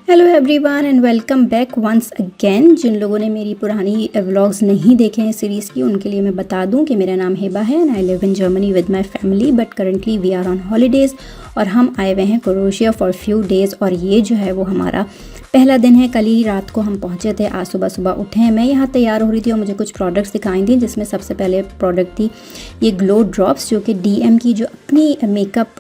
Hello everyone and welcome back once again. जिन लोगों ने मेरी पुरानी व्लॉग्स नहीं देखे हैं सीरीज़ की, उनके लिए मैं बता दूं कि मेरा नाम हिबा है and I live in Germany with my family, but currently we are on holidays और हम आए हुए हैं क्रोएशिया फॉर फ्यू डेज़। और ये जो है वो हमारा पहला दिन है। कल ही रात को हम पहुंचे थे, आज सुबह सुबह उठे हैं। मैं यहाँ तैयार हो रही थी और मुझे कुछ प्रोडक्ट्स दिखाई दी, जिसमें सबसे पहले प्रोडक्ट थी ये ग्लो ड्रॉप्स, जो कि डीएम की जो अपनी मेकअप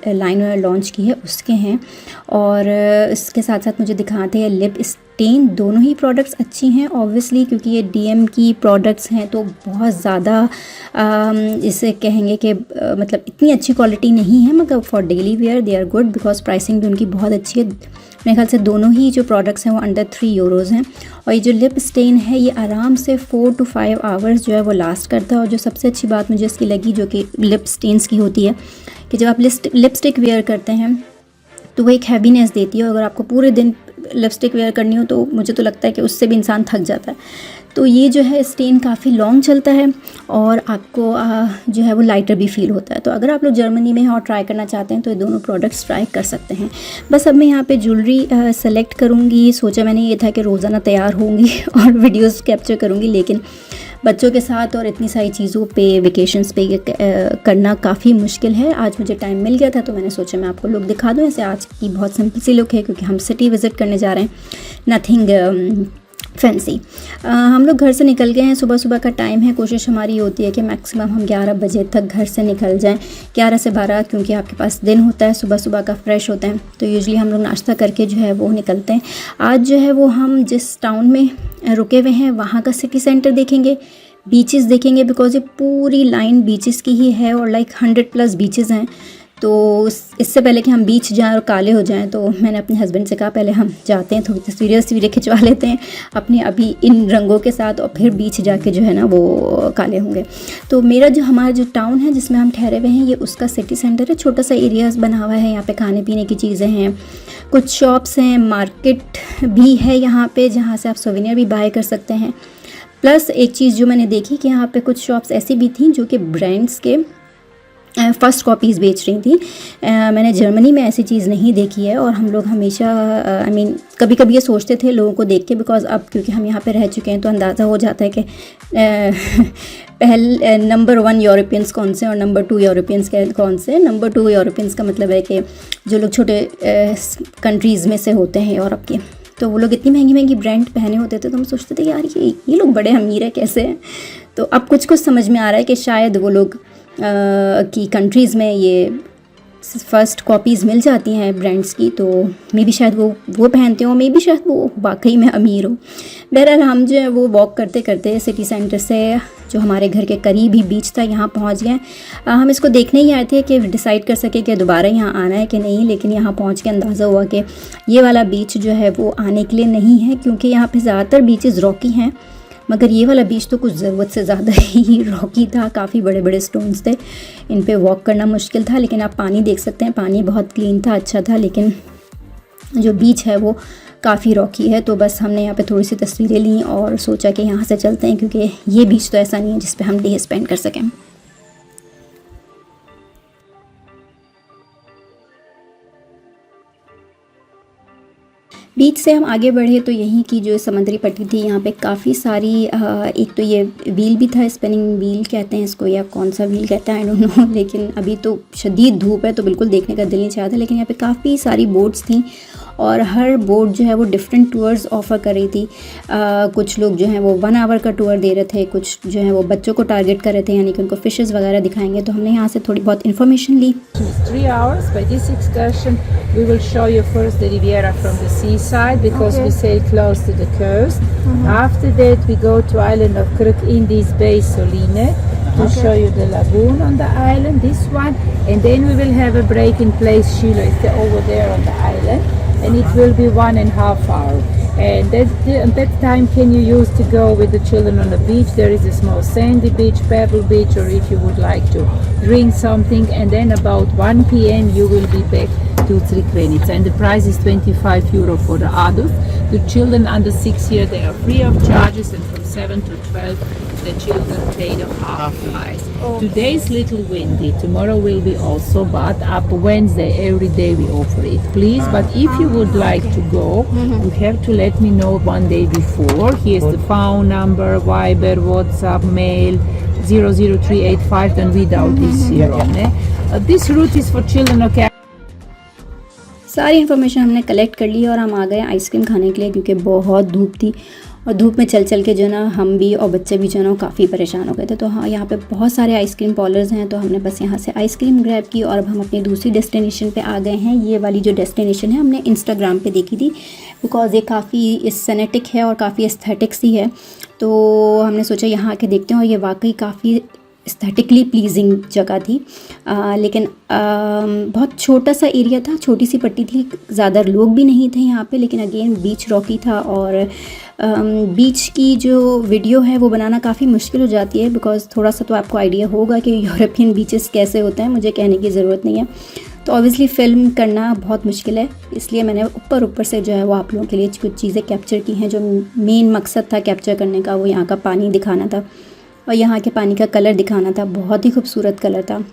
लाइन लॉन्च की है उसके हैं। और इसके साथ साथ मुझे दिखाते हैं लिप स्टेन। दोनों ही प्रोडक्ट्स अच्छी हैं ऑब्वियसली, क्योंकि ये डीएम की प्रोडक्ट्स हैं तो बहुत ज़्यादा इसे कहेंगे कि मतलब इतनी अच्छी क्वालिटी नहीं है, मगर for daily wear they are good because pricing भी उनकी बहुत अच्छी है। मेरे ख्याल से दोनों ही जो प्रोडक्ट्स हैं वो अंडर 3 यूरोज़ हैं। और ये जो लिप स्टेन है ये आराम से 4 to 5 आवर्स जो है वो लास्ट करता है। और जो सबसे अच्छी बात मुझे इसकी लगी, जो कि लिप स्टेन्स की होती है, कि जब आप लिपस्टिक वेयर करते हैं तो वो एक हैवीनेस देती है। और अगर आपको पूरे दिन लिपस्टिक वेयर करनी हो तो मुझे तो लगता है कि उससे भी इंसान थक जाता है। तो ये जो है स्टेन काफ़ी लॉन्ग चलता है और आपको जो है वो लाइटर भी फील होता है। तो अगर आप लोग जर्मनी में हैं और ट्राई करना चाहते हैं तो ये दोनों प्रोडक्ट्स ट्राई कर सकते हैं। बस अब मैं यहाँ पे ज्वेलरी सेलेक्ट करूँगी। सोचा मैंने ये था कि रोज़ाना तैयार होंगी और वीडियोस कैप्चर करूँगी, लेकिन बच्चों के साथ और इतनी सारी चीज़ों पे वेकेशंस पे करना काफ़ी मुश्किल है। आज मुझे टाइम मिल गया था तो मैंने सोचा मैं आपको लुक दिखा दूँ। ऐसे आज की बहुत सिंपल सी लुक है, क्योंकि हम सिटी विज़िट करने जा रहे हैं, नथिंग फैंसी। हम लोग घर से निकल गए हैं, सुबह सुबह का टाइम है। कोशिश हमारी होती है कि मैक्सिमम हम 11 बजे तक घर से निकल जाएं, 11 से 12, क्योंकि आपके पास दिन होता है, सुबह सुबह का फ्रेश होता है। तो यूजुअली हम लोग नाश्ता करके जो है वो निकलते हैं। आज जो है वो हम जिस टाउन में रुके हुए हैं वहाँ का सिटी सेंटर देखेंगे, बीचेस देखेंगे, बिकॉज ये पूरी लाइन बीचेस की ही है और लाइक 100+ बीचेस हैं। तो इससे पहले कि हम बीच जाएं और काले हो जाएं, तो मैंने अपने हस्बैंड से कहा पहले हम जाते हैं, थोड़ी तस्वीरें खिंचवा लेते हैं अपनी अभी इन रंगों के साथ, और फिर बीच जाके जो है ना वो काले होंगे। तो हमारा जो टाउन है जिसमें हम ठहरे हुए हैं, ये उसका सिटी सेंटर है। छोटा सा एरियाज़ बना हुआ है, यहाँ पे खाने पीने की चीज़ें हैं, कुछ शॉप्स हैं, मार्केट भी है यहाँ पे जहाँ से आप सोवेनियर भी बाय कर सकते हैं। प्लस एक चीज़ जो मैंने देखी कि यहाँ पे कुछ शॉप्स ऐसी भी थी जो कि ब्रांड्स के फ़र्स्ट कॉपीज़ बेच रही थी। मैंने जर्मनी में ऐसी चीज़ नहीं देखी है। और हम लोग हमेशा कभी कभी ये सोचते थे लोगों को देख के, बिकॉज अब क्योंकि हम यहाँ पे रह चुके हैं तो अंदाज़ा हो जाता है कि नंबर 1 यूरोपियंस कौन से और नंबर 2 यूरोपियंस कौन से। नंबर 2 यूरोपियंस का मतलब है कि जो लोग छोटे कंट्रीज़ में से होते हैं यूरोप के, तो वो लोग इतनी महंगी महंगी ब्रांड पहने होते थे तो हम सोचते थे कि यार ये लोग बड़े अमीर है कैसे हैं। तो अब कुछ समझ में आ रहा है कि शायद वो लोग की कंट्रीज़ में ये फ़र्स्ट कॉपीज़ मिल जाती हैं ब्रांड्स की, तो मे बी शायद वो पहनते हो, मे बी शायद वो वाकई में अमीर हो। बहरहाल हम जो है वो वॉक करते करते सिटी सेंटर से जो हमारे घर के करीब ही बीच था यहाँ पहुँच गए। हम इसको देखने ही आए थे कि डिसाइड कर सके कि दोबारा यहाँ आना है कि नहीं, लेकिन यहाँ पहुँच के अंदाज़ा हुआ कि ये वाला बीच जो है वो आने के लिए नहीं है, क्योंकि यहाँ पे ज़्यादातर बीचेस रॉकी हैं, मगर ये वाला बीच तो कुछ ज़रूरत से ज़्यादा ही रॉकी था। काफ़ी बड़े बड़े स्टोन्स थे, इन पे वॉक करना मुश्किल था। लेकिन आप पानी देख सकते हैं, पानी बहुत क्लीन था, अच्छा था, लेकिन जो बीच है वो काफ़ी रॉकी है। तो बस हमने यहाँ पे थोड़ी सी तस्वीरें ली और सोचा कि यहाँ से चलते हैं, क्योंकि ये बीच तो ऐसा नहीं है जिस पे हम डे स्पेंड कर सकें। बीच से हम आगे बढ़े तो यहीं की जो समुद्री पट्टी थी, यहाँ पे काफ़ी सारी एक तो ये व्हील भी था, स्पिनिंग व्हील कहते हैं इसको, या कौन सा व्हील कहते हैं आई डोंट नो। लेकिन अभी तो शदीद धूप है तो बिल्कुल देखने का दिल नहीं चाहता। लेकिन यहाँ पे काफ़ी सारी बोट्स थी और हर बोट जो है वो डिफरेंट टूर्स ऑफ़र कर रही थी। कुछ लोग जो हैं वो 1 आवर का टूर दे रहे थे, कुछ जो है वो बच्चों को टारगेट कर रहे थे, यानी कि उनको फिशेस वगैरह दिखाएंगे। तो हमने यहाँ से थोड़ी बहुत information Lee. 3 hours. By this excursion we will show you first the Riviera from the seaside, because we sail close to the coast. After that we go to island of Krk in this bay Soline to show you the lagoon on the island, this one, and then we will have a break in place Shilo, it's over there on the island, and it will be 1.5 hours. And that time can you use to go with the children on the beach. There is a small sandy beach, pebble beach, or if you would like to drink something. And then about 1 p.m. you will be back to Crikvenica, and the price is 25 euro for the adults. The children under 6 years, they are free of charges, and from 7 to 12 the children play the half ice. Today is little windy. Tomorrow will be also, but up Wednesday every day we offer it. Please, but if you would like to go, you have to let me know one day before. Here's the phone number, Viber, WhatsApp, mail 00385. Then without this here on. This route is for children. Okay. सारी information हमने collect कर ली और हम आ गए ice cream खाने के लिए, क्योंकि बहुत धूप थी और धूप में चल चल के जो ना हम भी और बच्चे भी जो ना काफ़ी परेशान हो गए थे। तो हाँ, यहाँ पे बहुत सारे आइसक्रीम पार्लर्स हैं, तो हमने बस यहाँ से आइसक्रीम ग्रैब की और अब हम अपनी दूसरी डेस्टिनेशन पे आ गए हैं। ये वाली जो डेस्टिनेशन है हमने इंस्टाग्राम पे देखी थी, बिकॉज़ ये काफ़ी सिनेटिक है और काफ़ी एस्थेटिक सी है, तो हमने सोचा यहाँ आके देखते हैं। और ये वाकई काफ़ी एस्थेटिकली प्लीजिंग जगह थी, लेकिन बहुत छोटा सा एरिया था, छोटी सी पट्टी थी, ज़्यादा लोग भी नहीं थे यहाँ पे, लेकिन अगेन बीच रॉकी था और बीच की जो वीडियो है वो बनाना काफ़ी मुश्किल हो जाती है, बिकॉज़ थोड़ा सा तो आपको आइडिया होगा कि यूरोपियन बीचेस कैसे होते हैं, मुझे कहने की ज़रूरत नहीं है। तो ऑब्वियसली फ़िल्म करना बहुत मुश्किल है, इसलिए मैंने ऊपर से जो है वो आप लोगों के लिए कुछ चीज़ें कैप्चर की हैं। जो मेन मकसद था कैप्चर करने का वो यहाँ का पानी दिखाना था और यहाँ के पानी का कलर दिखाना था। बहुत ही खूबसूरत कलर था,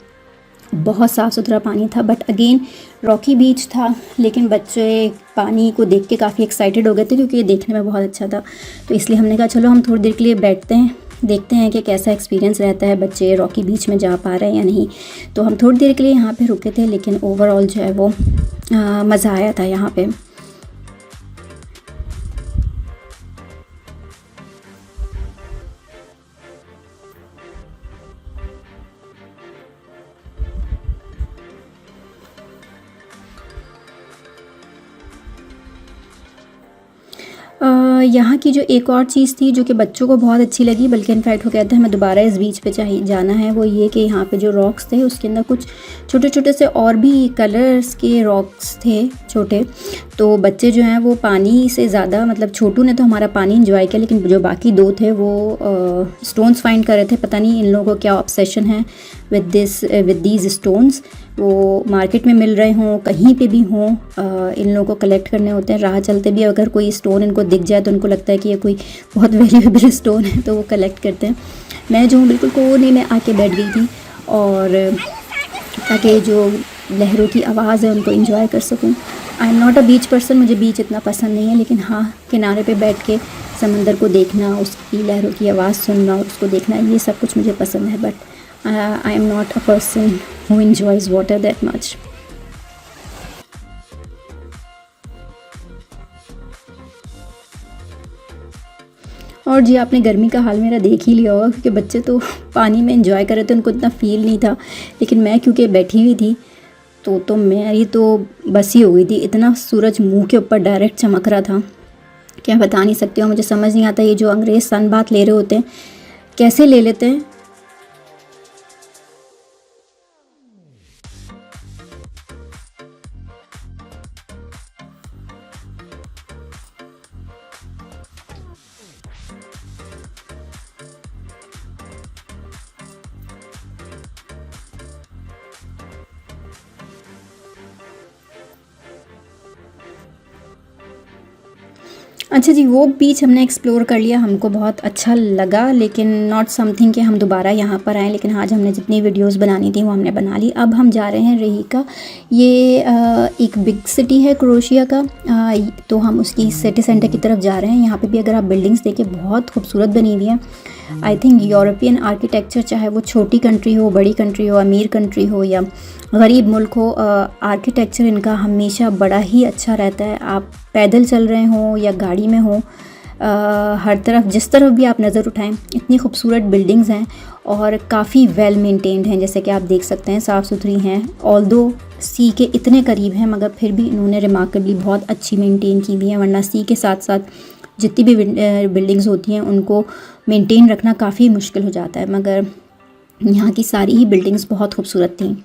बहुत साफ़ सुथरा पानी था, बट अगेन रॉकी बीच था, लेकिन बच्चे पानी को देख के काफ़ी एक्साइटेड हो गए थे क्योंकि ये देखने में बहुत अच्छा था। तो इसलिए हमने कहा चलो हम थोड़ी देर के लिए बैठते हैं, देखते हैं कि कैसा एक्सपीरियंस रहता है, बच्चे रॉकी बीच में जा पा रहे हैं या नहीं। तो हम थोड़ी देर के लिए यहाँ पे रुके थे, लेकिन ओवरऑल जो है वो मज़ा आया था यहाँ पे। यहाँ की जो एक और चीज़ थी जो कि बच्चों को बहुत अच्छी लगी, बल्कि इनफैक्ट वो कहते हैं हमें दोबारा इस बीच पे चाहिए जाना है, वो ये कि यहाँ पे जो रॉक्स थे उसके अंदर कुछ छोटे छोटे से और भी कलर्स के रॉक्स थे छोटे। तो बच्चे जो हैं वो पानी से ज़्यादा, मतलब छोटू ने तो हमारा पानी इंजॉय किया, लेकिन जो बाकी दो थे वो स्टोन्स फाइंड कर रहे थे। पता नहीं इन लोगों को क्या ऑब्सेशन है विद दीज स्टोन्स। वो मार्केट में मिल रहे हों, कहीं पे भी हों, इन लोगों को कलेक्ट करने होते हैं। राह चलते भी अगर कोई स्टोन इनको दिख जाए तो उनको लगता है कि ये कोई बहुत वैल्यूएबल स्टोन है, तो वो कलेक्ट करते हैं। मैं जो हूँ बिल्कुल कोने में आके बैठ गई थी और ताकि जो लहरों की आवाज़ है उनको एंजॉय कर सकूँ। I am not a beach person, मुझे बीच इतना पसंद नहीं है, लेकिन हाँ किनारे पे बैठ के समंदर को देखना, उसकी लहरों की आवाज़ सुनना, उसको देखना, ये सब कुछ मुझे पसंद है। But I am not a person who enjoys water that much. और जी आपने गर्मी का हाल मेरा देख ही लिया होगा, क्योंकि बच्चे तो पानी में एंजॉय कर रहे थे, उनको इतना फील नहीं था, लेकिन मैं क्योंकि बैठी हुई थी तो मेरी तो बस ही हो गई थी। इतना सूरज मुंह के ऊपर डायरेक्ट चमक रहा था, क्या बता नहीं सकती हूँ। मुझे समझ नहीं आता ये जो अंग्रेज़ सन बात ले रहे होते हैं कैसे ले लेते हैं। अच्छा जी, वो बीच हमने एक्सप्लोर कर लिया, हमको बहुत अच्छा लगा, लेकिन नॉट समथिंग कि हम दोबारा यहाँ पर आएँ। लेकिन आज हमने जितनी वीडियोस बनानी थी वो हमने बना ली। अब हम जा रहे हैं रीका। ये एक बिग सिटी है क्रोएशिया का, तो हम उसकी सिटी सेंटर की तरफ जा रहे हैं। यहाँ पे भी अगर आप बिल्डिंग्स देखें बहुत खूबसूरत बनी हुई हैं। आई थिंक यूरोपियन आर्किटेक्चर, चाहे वो छोटी कंट्री हो, बड़ी कंट्री हो, अमीर कंट्री हो या गरीब मुल्क हो, आर्किटेक्चर इनका हमेशा बड़ा ही अच्छा रहता है। आप पैदल चल रहे हों या गाड़ी में हो, हर तरफ जिस तरफ भी आप नज़र उठाएं इतनी खूबसूरत बिल्डिंग्स हैं और काफ़ी वेल मेंटेन्ड हैं। जैसे कि आप देख सकते हैं साफ़ सुथरी हैं, ऑल्दो सी के इतने करीब हैं मगर फिर भी इन्होंने रिमार्केबली बहुत अच्छी मेंटेन की हुई है। वरना सी के साथ साथ जितनी भी बिल्डिंग्स होती हैं उनको मेंटेन रखना काफ़ी मुश्किल हो जाता है, मगर यहाँ की सारी ही बिल्डिंग्स बहुत खूबसूरत थी।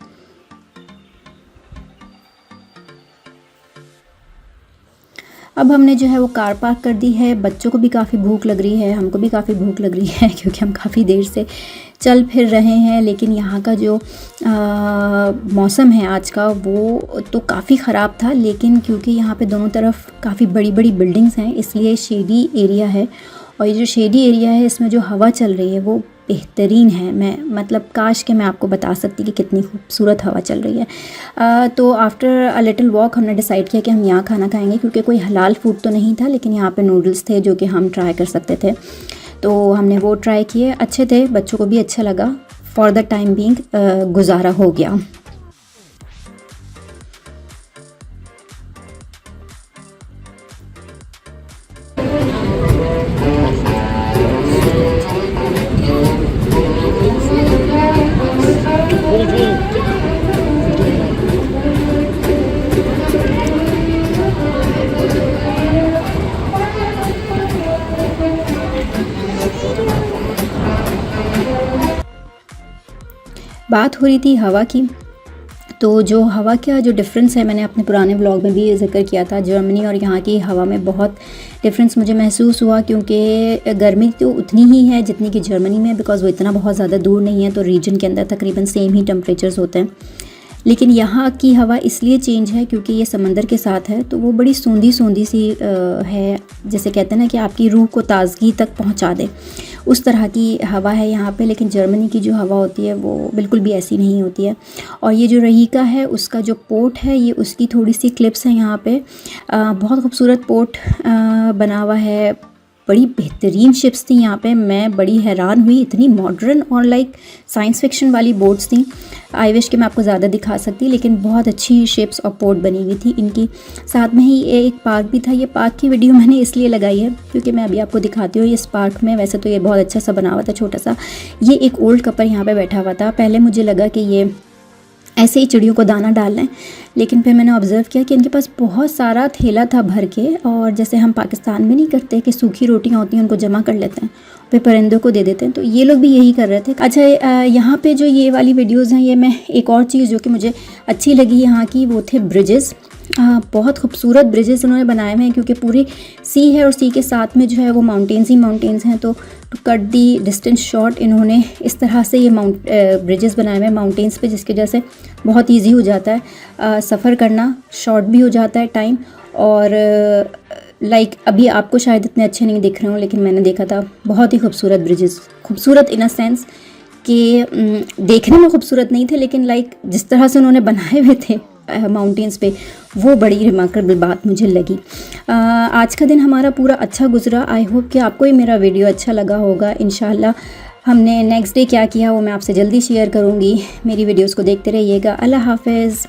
अब हमने जो है वो कार पार्क कर दी है। बच्चों को भी काफ़ी भूख लग रही है, हमको भी काफ़ी भूख लग रही है क्योंकि हम काफ़ी देर से चल फिर रहे हैं। लेकिन यहाँ का जो मौसम है आज का वो तो काफ़ी ख़राब था, लेकिन क्योंकि यहाँ पे दोनों तरफ काफ़ी बड़ी बड़ी बिल्डिंग्स हैं इसलिए शेडी एरिया है और ये जो शेडी एरिया है इसमें जो हवा चल रही है वो बेहतरीन है। मैं मतलब काश कि मैं आपको बता सकती कि कितनी खूबसूरत हवा चल रही है। तो आफ्टर अ लिटिल वॉक हमने डिसाइड किया कि हम यहाँ खाना खाएंगे, क्योंकि कोई हलाल फूड तो नहीं था, लेकिन यहाँ पे नूडल्स थे जो कि हम ट्राई कर सकते थे। तो हमने वो ट्राई किए, अच्छे थे, बच्चों को भी अच्छा लगा। फॉर द टाइम बीइंग गुजारा हो गया। बात हो रही थी हवा की, तो जो हवा का जो डिफरेंस है मैंने अपने पुराने व्लॉग में भी जिक्र किया था। जर्मनी और यहाँ की हवा में बहुत डिफरेंस मुझे महसूस हुआ, क्योंकि गर्मी तो उतनी ही है जितनी कि जर्मनी में, बिकॉज़ वो इतना बहुत ज़्यादा दूर नहीं है, तो रीजन के अंदर तकरीबन सेम ही टेम्परेचर्स होते हैं। लेकिन यहाँ की हवा इसलिए चेंज है क्योंकि ये समंदर के साथ है, तो वो बड़ी सूंधी सूंधी सी है, जैसे कहते हैं ना कि आपकी रूह को ताज़गी तक पहुँचा दे, उस तरह की हवा है यहाँ पे। लेकिन जर्मनी की जो हवा होती है वो बिल्कुल भी ऐसी नहीं होती है। और ये जो रहीका है उसका जो पोर्ट है, ये उसकी थोड़ी सी क्लिप्स हैं यहाँ पे। बहुत खूबसूरत पोर्ट बना हुआ है, बड़ी बेहतरीन शिप्स थी यहाँ पे। मैं बड़ी हैरान हुई, इतनी मॉडर्न और लाइक साइंस फिक्शन वाली बोट्स थी। आई विश कि मैं आपको ज़्यादा दिखा सकती, लेकिन बहुत अच्छी शिप्स और पोर्ट बनी हुई थी इनकी। साथ में ही एक पार्क भी था। ये पार्क की वीडियो मैंने इसलिए लगाई है क्योंकि मैं अभी आपको दिखाती हूँ। इस पार्क में वैसे तो ये बहुत अच्छा सा बना हुआ था, छोटा सा। ये एक ओल्ड कपल यहाँ पे बैठा हुआ था। पहले मुझे लगा कि ये ऐसे ही चिड़ियों को दाना डाल रहे हैं, लेकिन फिर मैंने ऑब्ज़र्व किया कि इनके पास बहुत सारा थैला था भर के, और जैसे हम पाकिस्तान में नहीं करते कि सूखी रोटियां होती हैं उनको जमा कर लेते हैं, फिर परिंदों को दे देते हैं, तो ये लोग भी यही कर रहे थे। अच्छा, यहाँ पे जो ये वाली वीडियोज़ हैं, ये मैं एक और चीज़ जो कि मुझे अच्छी लगी यहाँ की, वो थे ब्रिजेस। बहुत खूबसूरत ब्रिजेस उन्होंने बनाए हुए हैं, क्योंकि पूरी सी है और सी के साथ में जो है वो माउंटेन्स ही माउंटेन्स हैं। तो to cut the distance short इन्होंने इस तरह से ये ब्रिजेस बनाए हुए हैं माउंटेन्स पे, जिसकी वजह से बहुत ईजी हो जाता है सफ़र करना, शॉर्ट भी हो जाता है टाइम। और लाइक अभी आपको शायद इतने अच्छे नहीं दिख रहे हो, लेकिन मैंने देखा था बहुत ही खूबसूरत ब्रिजेस। खूबसूरत इन अ सेंस कि देखने में खूबसूरत नहीं थे, लेकिन लाइक जिस तरह से उन्होंने बनाए हुए थे माउंटेन्स पे, वो बड़ी रिमार्केबल बात मुझे लगी। आज का दिन हमारा पूरा अच्छा गुजरा। आई होप कि आपको ही मेरा वीडियो अच्छा लगा होगा। इंशाल्लाह हमने नेक्स्ट डे क्या किया वो मैं आपसे जल्दी शेयर करूँगी। मेरी वीडियोस को देखते रहिएगा। अल्लाह हाफ़िज़।